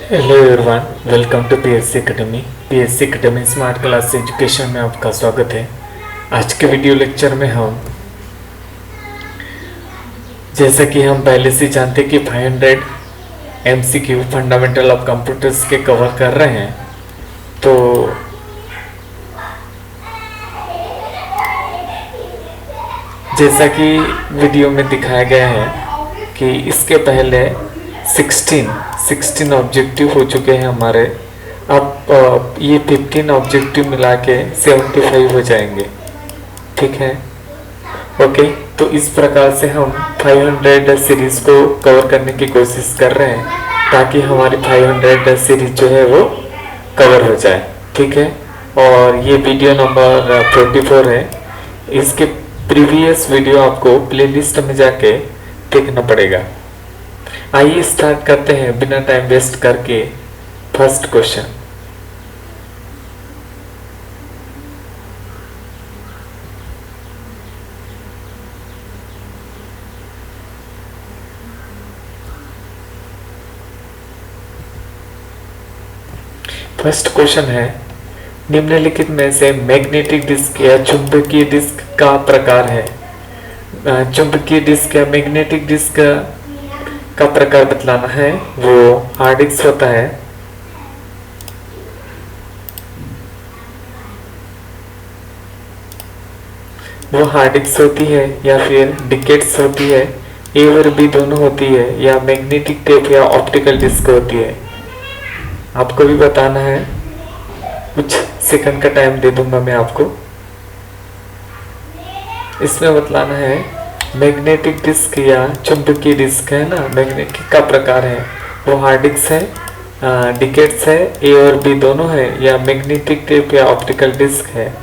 Hello everyone, welcome to PSC academy. PSC academy smart class education में आपका स्वागत है। आज के वीडियो लेक्चर में हम जैसा कि हम पहले से जानते कि 500 एमसीक्यू फंडामेंटल ऑफ कंप्यूटर्स के कवर कर रहे हैं। तो जैसा कि वीडियो में दिखाया गया है कि इसके पहले 16 ऑब्जेक्टिव हो चुके हैं हमारे। अब ये 15 ऑब्जेक्टिव मिला के 75 हो जाएंगे। ठीक है, ओके। तो इस प्रकार से हम 500 सीरीज को कवर करने की कोशिश कर रहे हैं ताकि हमारी 500 सीरीज जो है वो कवर हो जाए। ठीक है, और ये वीडियो नंबर 44 है। इसके प्रीवियस वीडियो आपको प्लेलिस्ट में जाके देखना पड़ेगा। आइए स्टार्ट करते हैं बिना टाइम वेस्ट करके। फर्स्ट क्वेश्चन, है निम्नलिखित में से मैग्नेटिक डिस्क या चुंबकीय डिस्क का प्रकार है। चुंबकीय डिस्क या मैग्नेटिक डिस्क का प्रकार बतलाना है। वो हार्ड डिस्क होता है, वो हार्ड डिस्क होती है या फिर डिकेट्स होती है, ए और बी दोनों होती है, या मैग्नेटिक टेप या ऑप्टिकल डिस्क होती है। आपको भी बताना है, कुछ सेकंड का टाइम दे दूंगा मैं आपको। इसमें बतलाना है मैग्नेटिक डिस्क या चुंबकीय डिस्क है ना, मैग्नेटिक का प्रकार है वो हार्ड डिस्क है, डिकेट्स है, ए और बी दोनों है, या मैग्नेटिक टेप या ऑप्टिकल डिस्क है।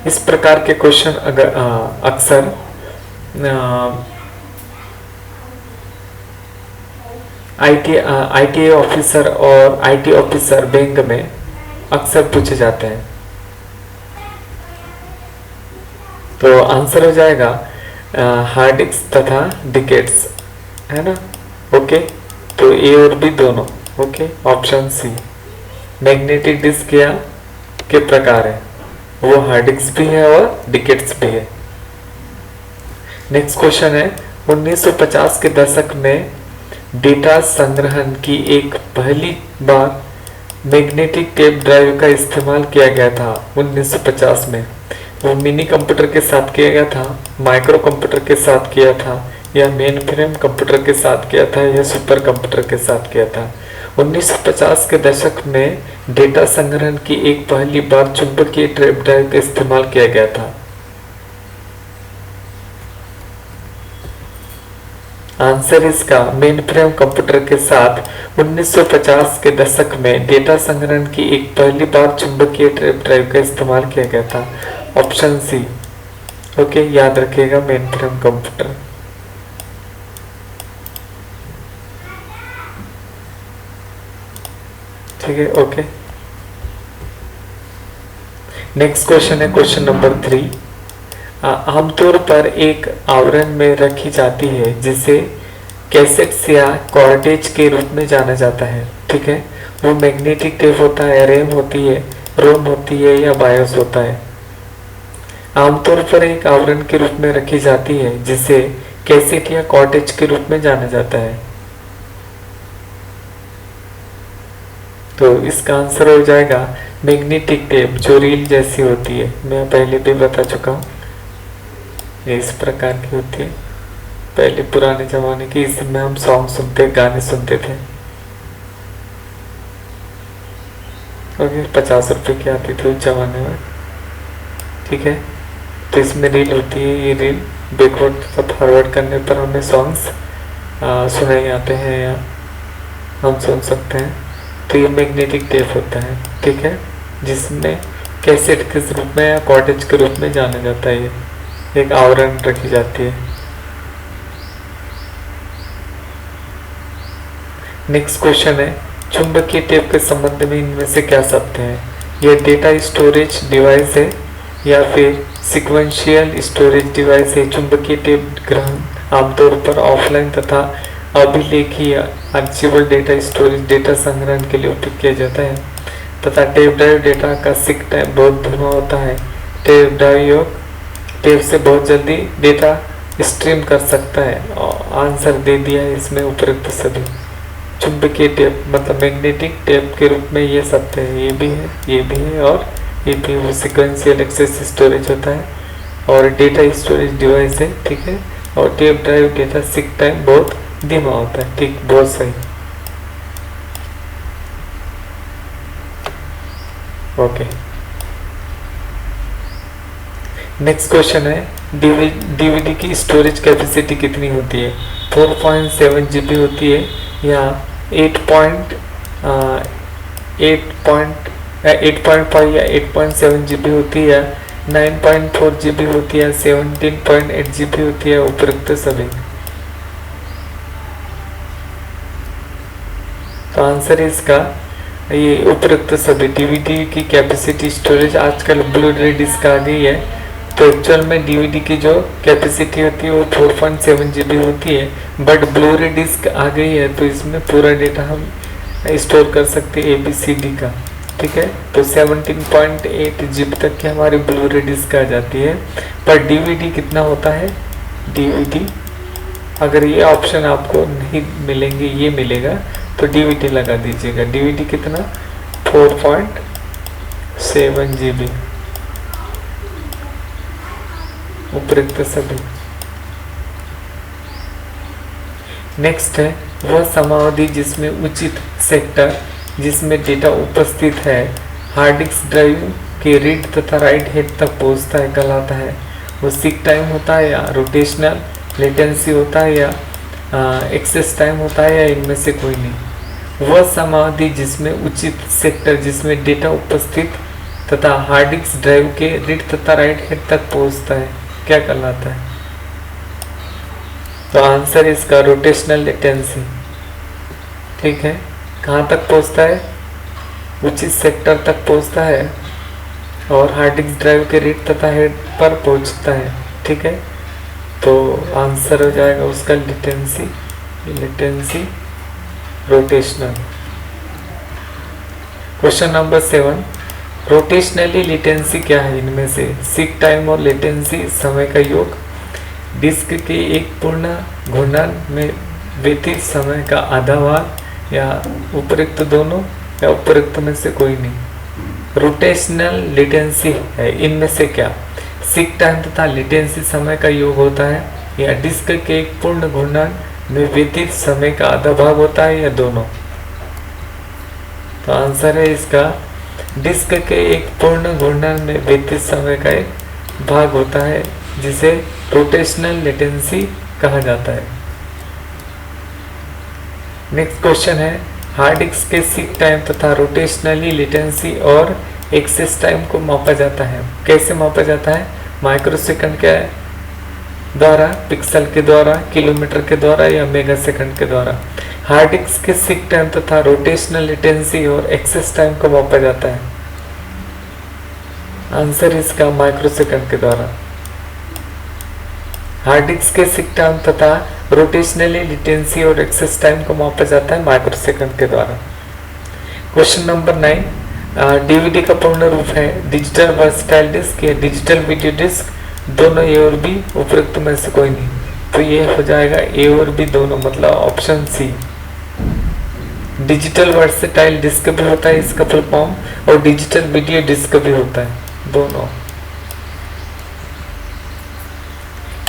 इस प्रकार के क्वेश्चन अगर अक्सर आईटी ऑफिसर और आईटी ऑफिसर बैंक में अक्सर पूछे जाते हैं। तो आंसर हो जाएगा हार्ड डिस्क तथा डिकेट्स, है ना। ओके, तो ए और बी दोनों। Okay, option C magnetic disk या के प्रकार है, वो हार्ड डिस्क भी है और डिकेट्स भी है। नेक्स्ट क्वेश्चन है 1950 के दशक में डेटा संग्रहण की एक पहली बार मैग्नेटिक टेप ड्राइव का इस्तेमाल किया गया था। 1950 में वो मिनी कंप्यूटर के साथ किया गया था, माइक्रो कंप्यूटर के साथ किया था, या मेन फ्रेम कंप्यूटर के साथ किया था, या सुपर कंप्यूटर के साथ किया था। 1950 के दशक में डेटा संग्रहण की एक पहली बार चुंबकीय टेप ड्राइव का इस्तेमाल किया गया था। आंसर इसका मेन फ्रेम कंप्यूटर के साथ 1950 के दशक में डेटा संग्रहण की एक पहली बार चुंबकीय टेप ड्राइव का इस्तेमाल किया गया था। Option C. ओके, याद रखिएगा मेन फ्रेम कंप्यूटर। ठीक है, ओके। नेक्स्ट क्वेश्चन है क्वेश्चन नंबर 3। आमतौर पर एक आवरण में रखी जाती है जिसे कैसेट्स या कॉर्डेज के रूप में जाना जाता है। ठीक है, वो मैग्नेटिक टेप होता है, रैम होती है, रोम होती है, या बायोस होता है। आमतौर पर एक आवरण के रूप में रखी जाती है जिसे कैसेट या कॉर्डेज के रूप में जाना जाता है। तो इसका आंसर हो जाएगा मैग्नेटिक टेप, जो रील जैसी होती है। मैं पहले भी बता चुका हूँ, इस प्रकार की होती है। पहले पुराने जमाने की, इसमें हम सॉन्ग सुनते, गाने सुनते थे। ओके, 50 रुपए की आती थी उस जमाने में। ठीक है, तो इसमें रील होती है। ये रील बैकवर्ड सब फॉरवर्ड करने पर हमें सॉन्ग्स सुनाई आते हैं या हम सुन सकते हैं। तो ये मैग्नेटिक टेप होता है। ठीक है, जिसमें कैसेट के रूप में या कॉर्डेज के रूप में जाना जाता है। ये एक आवरण रखी जाती है। नेक्स्ट क्वेश्चन है चुंबकीय टेप के संबंध में इनमें से क्या शब्द हैं। यह डेटा स्टोरेज डिवाइस है या फिर सीक्वेंशियल स्टोरेज डिवाइस है। चुंबकीय टेप ग्रहण आमतौर पर ऑफलाइन तथा अभिलेखीय आर्चिवल डेटा स्टोरेज डेटा संग्रहण के लिए उपयोग किया जाता है, तथा टेप ड्राइव डेटा का सीक टाइम बहुत धीमा होता है। टेप ड्राइव टेप से बहुत जल्दी डेटा स्ट्रीम कर सकता है। आंसर दे दिया है इसमें उपयुक्त सभी। चुंबकीय टेप मतलब मैग्नेटिक टेप के रूप में ये सत्य है, ये भी है, ये भी है और ये भी। वो सिक्वेंशियल एक्सेस स्टोरेज होता है और डेटा स्टोरेज डिवाइस है, ठीक है। और tape drive data seek time बहुत धीमा होता है, ठीक, बहुत सही। ओके, नेक्स्ट क्वेश्चन है डीवीडी की स्टोरेज कैपेसिटी कितनी होती है? 4.7 GB होती है या 8.5 या 8.7 GB होती है, 9.4 GB होती है, 17.8 GB होती है, उपयुक्त सभी। तो आंसर इसका ये उपयुक्त सभी। डीवीडी की कैपेसिटी स्टोरेज आजकल ब्लू रे डिस्क आ गई है, तो एक्चुअल में डीवीडी की जो कैपेसिटी होती है वो 4.7 GB होती है, बट ब्लू रे डिस्क आ गई है तो इसमें पूरा डेटा हम स्टोर कर सकते हैं ABCD का, ठीक है। तो 17.8 GB तक की हमारी ब्लू रे डिस्क आ जाती है। पर डीवीडी कितना होता है? डीवीडी अगर ये ऑप्शन आपको नहीं मिलेंगे, ये मिलेगा तो डीवीडी लगा दीजिएगा। डीवीडी कितना? 4.7 GB, उपयुक्त सभी। नेक्स्ट है वह समावधि जिसमें उचित सेक्टर जिसमें डेटा उपस्थित है हार्ड डिस्क ड्राइव के रीड तथा राइट हेड तक पहुंचता है कहलाता है। वो सीक टाइम होता है या रोटेशनल लेटेंसी होता है या एक्सेस टाइम होता है या इनमें से कोई नहीं। वह समावधि जिसमें उचित सेक्टर जिसमें डेटा उपस्थित तथा हार्ड डिस्क ड्राइव के रीड तथा राइट हेड तक पहुंचता है क्या कहलाता है? तो आंसर इसका रोटेशनल लेटेंसी, ठीक है। कहाँ तक पहुंचता है? उचित सेक्टर तक पहुंचता है और हार्ड डिस्क ड्राइव के रीड तथा हेड पर पहुंचता है, ठीक है। तो आंसर हो जाएगा उसका latency, latency rotational. Question number 7, rotationally latency क्या है इनमें से? सीक टाइम और लेटेंसी समय का योग, डिस्क के एक पूर्ण घूर्णन में व्यतीत समय का आधा भाग या उपयुक्त दोनों या उपयुक्त में से कोई नहीं। रोटेशनल लेटेंसी है इनमें से क्या? सीक टाइम तथा लेटेंसी समय का योग होता है या डिस्क के एक पूर्ण घूर्णन में व्यतीत समय का आधा भाग होता है या दोनों? तो आंसर है इसका डिस्क के एक पूर्ण घूर्णन में व्यतीत समय का एक भाग होता है जिसे रोटेशनल लेटेंसी कहा जाता है। नेक्स्ट क्वेश्चन है हार्ड डिस्क के सीक टाइम तथा रोटेशनली लेटेंसी और एक्सेस टाइम को मापा जाता है। कैसे मापा जाता है? माइक्रोसेकंड के द्वारा, पिक्सल के द्वारा, किलोमीटर के द्वारा या मेगा सेकंड के द्वारा। हार्ड डिस्क के सीक टाइम तथा रोटेशनल लेटेंसी और एक्सेस टाइम को मापा जाता है। आंसर इसका माइक्रोसेकंड के द्वारा। हार्ड डिस्क के सीक टाइम तथा रोटेशनली लेटेंसी और एक्सेस टाइम को मापा जाता है माइक्रोसेकंड के द्वारा। क्वेश्चन नंबर 9, डीवीडी का पूर्ण रूप है डिजिटल वर्सटाइल डिस्क या डिजिटल वीडियो डिस्क, दोनों ए और बी, उपयुक्त में से कोई नहीं। तो ये हो जाएगा ए और बी दोनों, मतलब option C. Digital versatile disk भी होता है इसका फुल फॉर्म और डिजिटल वीडियो डिस्क भी होता है, दोनों।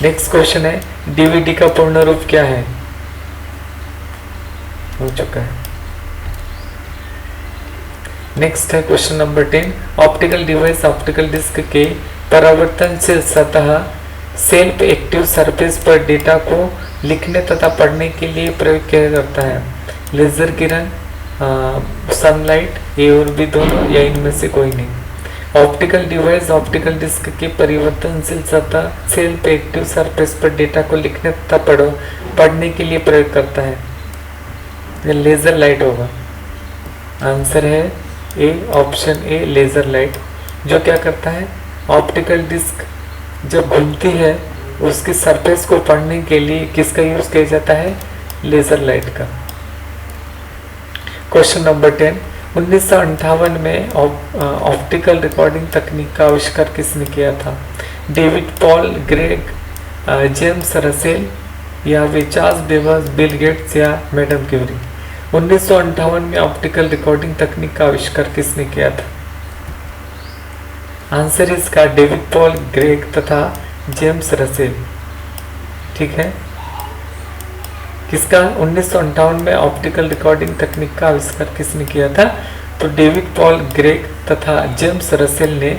नेक्स्ट क्वेश्चन है डीवीडी का पूर्ण रूप क्या है? हो चुका है। नेक्स्ट है question number 10, optical device optical disk के परावर्तनशील सतह सेल्फ एक्टिव सरफेस पर डेटा को लिखने तथा पढ़ने के लिए प्रयोग किया जाता है। लेजर किरण, सनलाइट, ए और बी दोनों या इनमें से कोई नहीं। ऑप्टिकल डिवाइस ऑप्टिकल डिस्क के परिवर्तनशील सतह सेल्फ एक्टिव सरफेस पर डेटा को लिखने तथा पढ़ने के लिए प्रयोग करता है। यह लेजर लाइट होगा। आंसर है ए, ऑप्शन ए, लेजर लाइट। जो क्या करता है? ऑप्टिकल डिस्क जब घूमती है उसकी सरफेस को पढ़ने के लिए किसका यूज किया जाता है? लेजर लाइट का। क्वेश्चन नंबर 10, 1958 में ऑप्टिकल रिकॉर्डिंग तकनीक का आविष्कार किसने किया था? David Paul, Greg, James Russell या चार्ल्स बेबज, बिल गेट्स या मैडम क्यूरी? 1958 में ऑप्टिकल रिकॉर्डिंग तकनीक का आविष्कार किसने किया था? आंसर इसका डेविड पॉल, ग्रेग तथा जेम्स रसेल। ठीक है, किसका 1958 में ऑप्टिकल रिकॉर्डिंग तकनीक का आविष्कार किसने किया था? तो डेविड पॉल, ग्रेग तथा जेम्स रसेल ने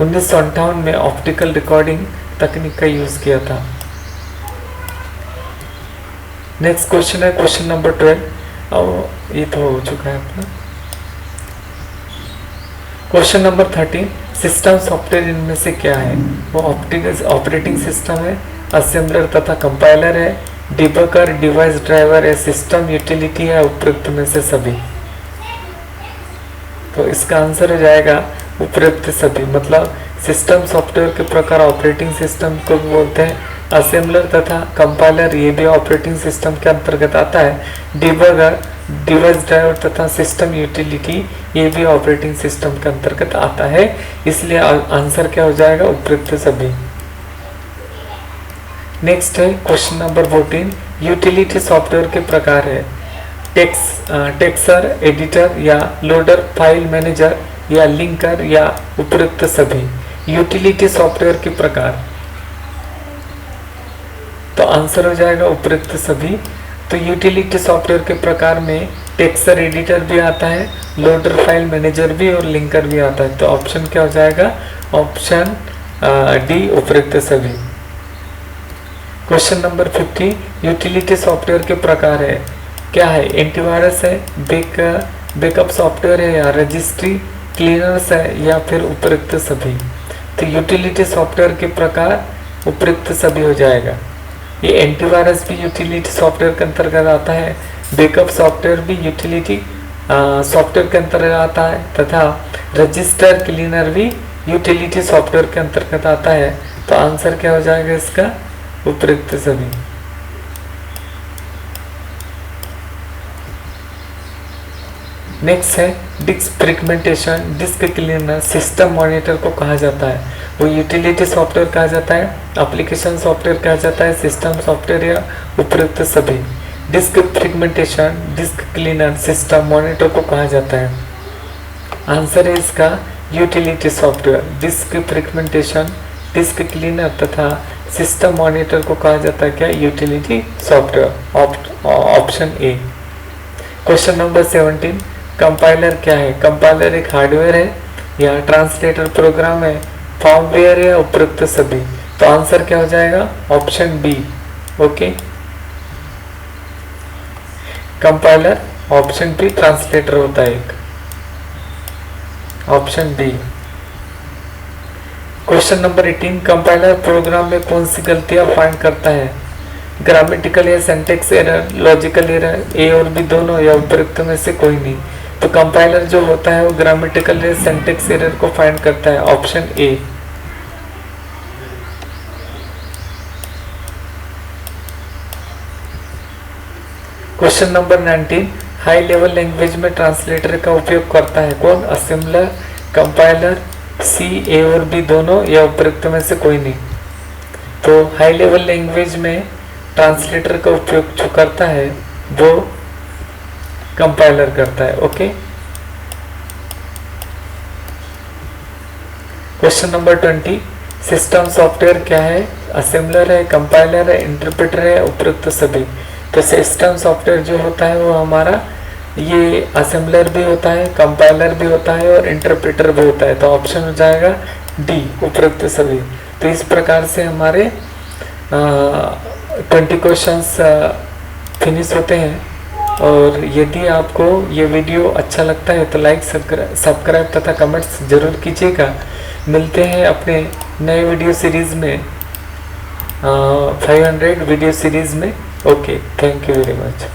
1958 में ऑप्टिकल रिकॉर्डिंग तकनीक का यूज किया था। नेक्स्ट क्वेश्चन है क्वेश्चन नंबर 12। और ये तो हो चुका है अपना। क्वेश्चन नंबर 13, सिस्टम सॉफ्टवेयर इनमें से क्या है? वो ऑपरेटिंग सिस्टम है, असेंबलर तथा कंपाइलर है, डिबगर, डिवाइस ड्राइवर है, सिस्टम यूटिलिटी है, उपयुक्त में से सभी। तो इसका आंसर हो जाएगा उपयुक्त सभी। मतलब सिस्टम सॉफ्टवेयर के प्रकार ऑपरेटिंग सिस्टम को बोलते हैं, असेंबलर तथा कंपाइलर ये भी ऑपरेटिंग सिस्टम के अंतर्गत आता है, डिबगर, डिवाइस ड्राइवर तथा सिस्टम यूटिलिटी ये भी ऑपरेटिंग सिस्टम के अंतर्गत आता है। इसलिए आंसर क्या हो जाएगा? उपयुक्त सभी। नेक्स्ट है क्वेश्चन नंबर 14, यूटिलिटी सॉफ्टवेयर के प्रकार है, टेक्सर, एडिटर या लोडर, फाइल मैनेजर या लिंकर या उपयुक्त सभी। यूटिलिटी सॉफ्टवेयर के प्रकार, तो आंसर हो जाएगा उपयुक्त सभी। तो यूटिलिटी सॉफ्टवेयर के प्रकार में टेक्सर एडिटर भी आता है, लोडर, फाइल मैनेजर भी और लिंकर भी आता है। तो ऑप्शन क्या हो जाएगा? ऑप्शन डी, उपयुक्त सभी। क्वेश्चन नंबर 50, यूटिलिटी सॉफ्टवेयर के प्रकार है, क्या है? एंटीवायरस है, बैकअप सॉफ्टवेयर है या रजिस्ट्री क्लीनर्स है या फिर उपयुक्त सभी। तो यूटिलिटी सॉफ्टवेयर के प्रकार उपयुक्त सभी हो जाएगा। ये एंटीवायरस भी यूटिलिटी सॉफ्टवेयर के अंतर्गत आता है, बैकअप सॉफ्टवेयर भी यूटिलिटी सॉफ्टवेयर के अंतर्गत आता है तथा रजिस्टर क्लीनर भी यूटिलिटी सॉफ्टवेयर के अंतर्गत आता है। तो आंसर क्या हो जाएगा इसका? उपयुक्त सभी। नेक्स्ट है disk fragmentation, disk cleaner, system monitor को कहा जाता है। वो यूटिलिटी सॉफ्टवेयर कहा जाता है, एप्लीकेशन सॉफ्टवेयर कहा जाता है, सिस्टम सॉफ्टवेयर या उपयुक्त सभी। Disk fragmentation, disk cleaner, system monitor को कहा जाता है। आंसर है इसका utility software. Disk fragmentation, disk cleaner तथा सिस्टम मॉनिटर को कहा जाता है क्या? Utility software. Option A. Question number 17, compiler क्या है? कंपाइलर एक हार्डवेयर है या ट्रांसलेटर प्रोग्राम है, फॉर्मवेयर या उपयुक्त सभी। तो आंसर क्या हो जाएगा? Option B. Okay, compiler option B translator होता है एक। Option B. Question number 18, compiler program में कौन सी गलतियां फाइंड करता है? ग्रामेटिकल या syntax error, logical error, A और बी दोनों या उपयुक्त में से कोई नहीं। तो कंपाइलर जो होता है वो ग्रामेटिकल या सिंटैक्स एरर को फाइंड करता है। Option A. Question number 19, high level language में ट्रांसलेटर का उपयोग करता है कौन? असेंबलर, कंपाइलर, सी, ए और बी दोनों या उपयुक्त में से कोई नहीं। तो हाई लेवल लैंग्वेज में ट्रांसलेटर का उपयोग जो करता है वो कंपाइलर करता है। Okay, question number 20, system software क्या है? असेंबलर है, कंपाइलर है, इंटरप्रेटर है, उपयुक्त सभी। तो सिस्टम सॉफ्टवेयर जो होता है वो हमारा ये असेंबलर भी होता है, कंपाइलर भी होता है और इंटरप्रेटर भी होता है। तो ऑप्शन हो जाएगा डी, उपयुक्त सभी। तो इस प्रकार से हमारे 20 क्वेश्चंस फिनिश होते हैं। और यदि आपको ये वीडियो अच्छा लगता है तो लाइक, सब्सक्राइब तथा कमेंट्स जरूर कीजिएगा। मिलते हैं अपने नए वीडियो सीरीज़ में, 500 वीडियो सीरीज़ में। Okay, thank you very much.